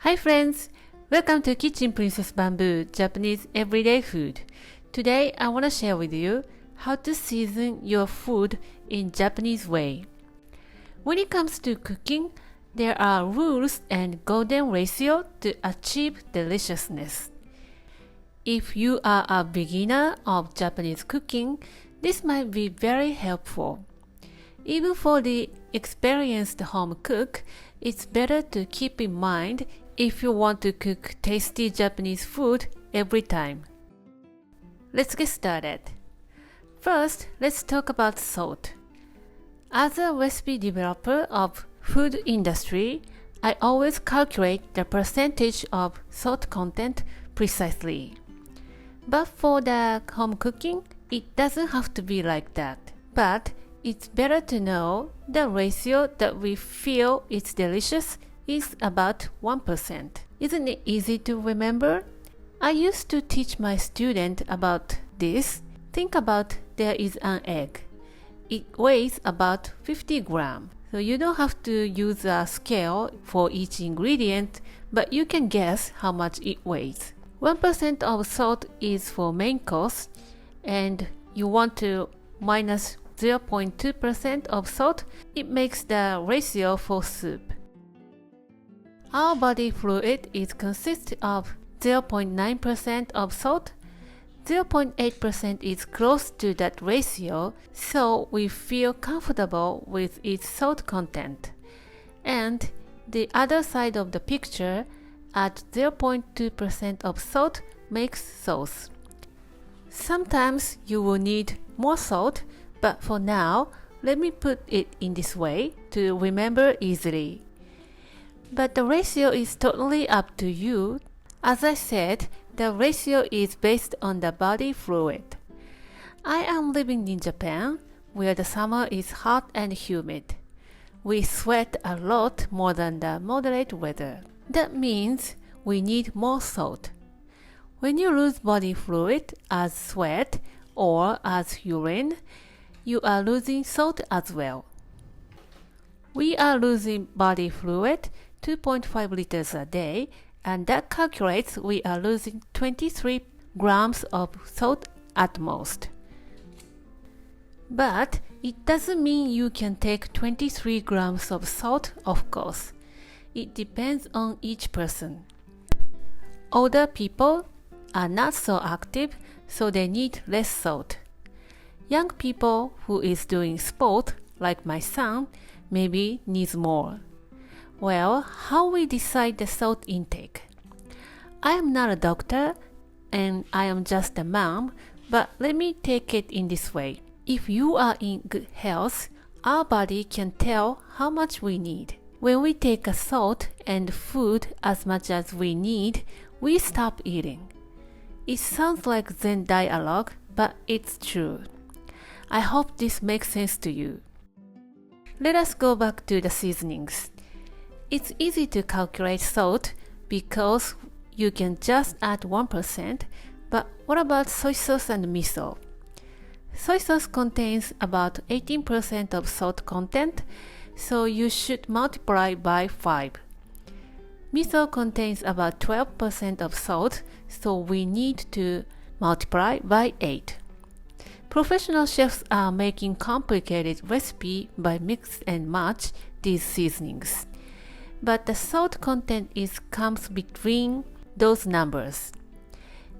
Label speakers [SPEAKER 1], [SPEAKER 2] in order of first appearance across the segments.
[SPEAKER 1] Hi friends! Welcome to Kitchen Princess Bamboo, Japanese everyday food. Today I want to share with you how to season your food in Japanese way. When it comes to cooking, there are rules and golden ratio to achieve deliciousness. If you are a beginner of Japanese cooking, this might be very helpful. Even for the experienced home cook, it's better to keep in mind if you want to cook tasty Japanese food every time. Let's get started. First, let's talk about salt. As a recipe developer of food industry, I always calculate the percentage of salt content precisely. But for the home cooking, it doesn't have to be like that. But it's better to know the ratio that we feel is delicious is about 1%. Isn't it easy to remember? I used to teach my students about this. Think about there is an egg. It weighs about 50 grams. So you don't have to use a scale for each ingredient, but you can guess how much it weighs. 1% of salt is for main course, and you want to minus 0.2% of salt, it makes the ratio for soup. Our body fluid consists of 0.9% of salt. 0.8% is close to that ratio, so we feel comfortable with its salt content. And the other side of the picture, at 0.2% of salt makes sauce. Sometimes you will need more salt, but for now, let me put it in this way to remember easily. But the ratio is totally up to you. As I said, the ratio is based on the body fluid. I am living in Japan, where the summer is hot and humid. We sweat a lot more than the moderate weather. That means we need more salt. When you lose body fluid as sweat or as urine, you are losing salt as well. We are losing body fluid 2.5 liters a day, and that calculates we are losing 23 grams of salt at most. But it doesn't mean you can take 23 grams of salt, of course. It depends on each person. Older people are not so active, so they need less salt. Young people who is doing sport, like my son, maybe needs more. Well, how we decide the salt intake? I am not a doctor and I am just a mom, but let me take it in this way. If you are in good health, our body can tell how much we need. When we take a salt and food as much as we need, we stop eating. It sounds like Zen dialogue, but it's true. I hope this makes sense to you. Let us go back to the seasonings. It's easy to calculate salt because you can just add 1%, but what about soy sauce and miso? Soy sauce contains about 18% of salt content, so you should multiply by 5. Miso contains about 12% of salt, so we need to multiply by 8. Professional chefs are making complicated recipe by mix and match these seasonings. But the salt content comes between those numbers.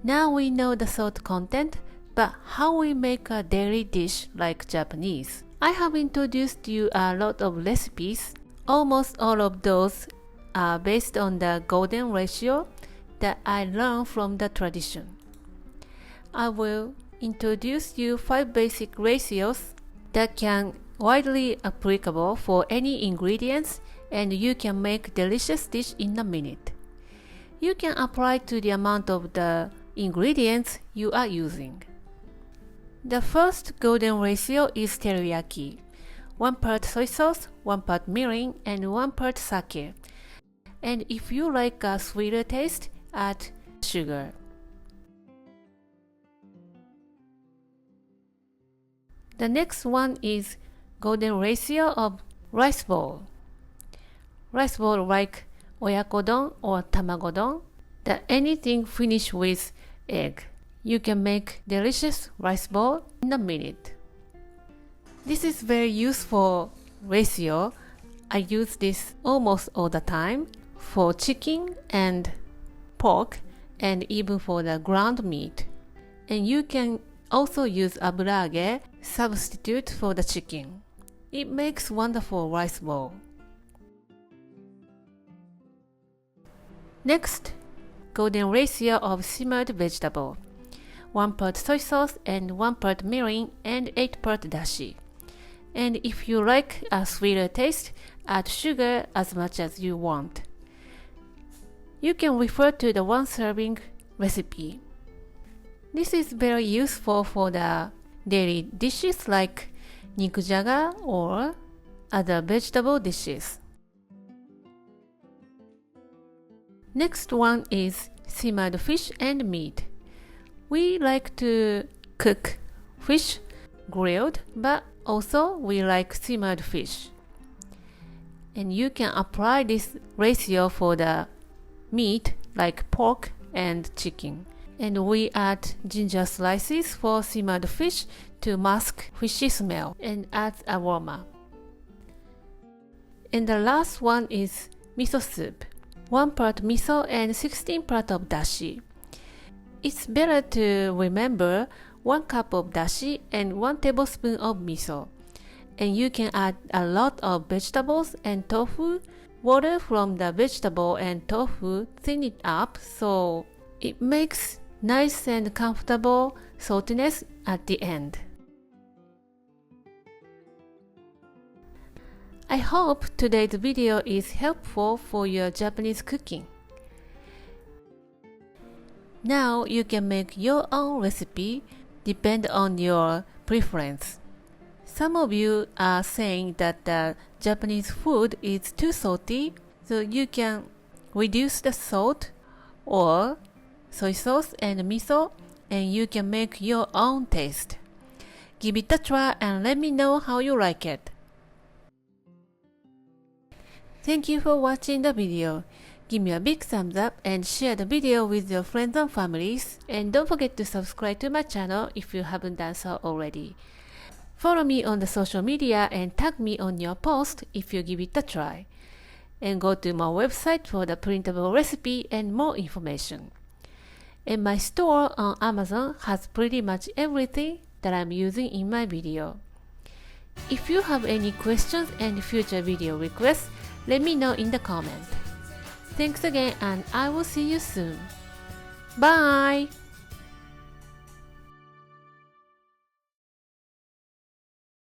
[SPEAKER 1] Now we know the salt content, but how we make a daily dish like Japanese? I have introduced you a lot of recipes. Almost all of those are based on the golden ratio that I learned from the tradition. I will introduce you 5 basic ratios that can widely applicable for any ingredients, and you can make delicious dish in a minute. You can apply to the amount of the ingredients you are using. The first golden ratio is teriyaki. 1 part soy sauce, 1 part mirin, and 1 part sake. And if you like a sweeter taste, add sugar. The next one is golden ratio of rice bowl. Rice bowl like oyakodon or tamagodon, that anything finished with egg. You can make delicious rice bowl in a minute. This is very useful ratio. I use this almost all the time for chicken and pork and even for the ground meat. And you can also use aburage substitute for the chicken. It makes wonderful rice bowl. Next, golden ratio of simmered vegetable. 1 part soy sauce and 1 part mirin and 8 part dashi. And if you like a sweeter taste, add sugar as much as you want. You can refer to the 1 serving recipe. This is very useful for the daily dishes like nikujaga or other vegetable dishes. Next one is simmered fish and meat. We like to cook fish grilled, but also we like simmered fish. And you can apply this ratio for the meat like pork and chicken. And we add ginger slices for simmered fish to mask fishy smell and add aroma. And the last one is miso soup. 1 part miso and 16 part of dashi. It's better to remember 1 cup of dashi and 1 tablespoon of miso. And you can add a lot of vegetables and tofu. Water from the vegetable and tofu thin it up so it makes nice and comfortable saltiness at the end. I hope today's video is helpful for your Japanese cooking. Now you can make your own recipe depend on your preference. Some of you are saying that the Japanese food is too salty, so you can reduce the salt or soy sauce and miso, and you can make your own taste. Give it a try and let me know how you like it. Thank you for watching the video. Give me a big thumbs up and share the video with your friends and families. And don't forget to subscribe to my channel if you haven't done so already. Follow me on the social media and tag me on your post if you give it a try. And go to my website for the printable recipe and more information. And my store on Amazon has pretty much everything that I'm using in my video. If you have any questions and future video requests, let me know in the comments. Thanks again and I will see you soon. Bye!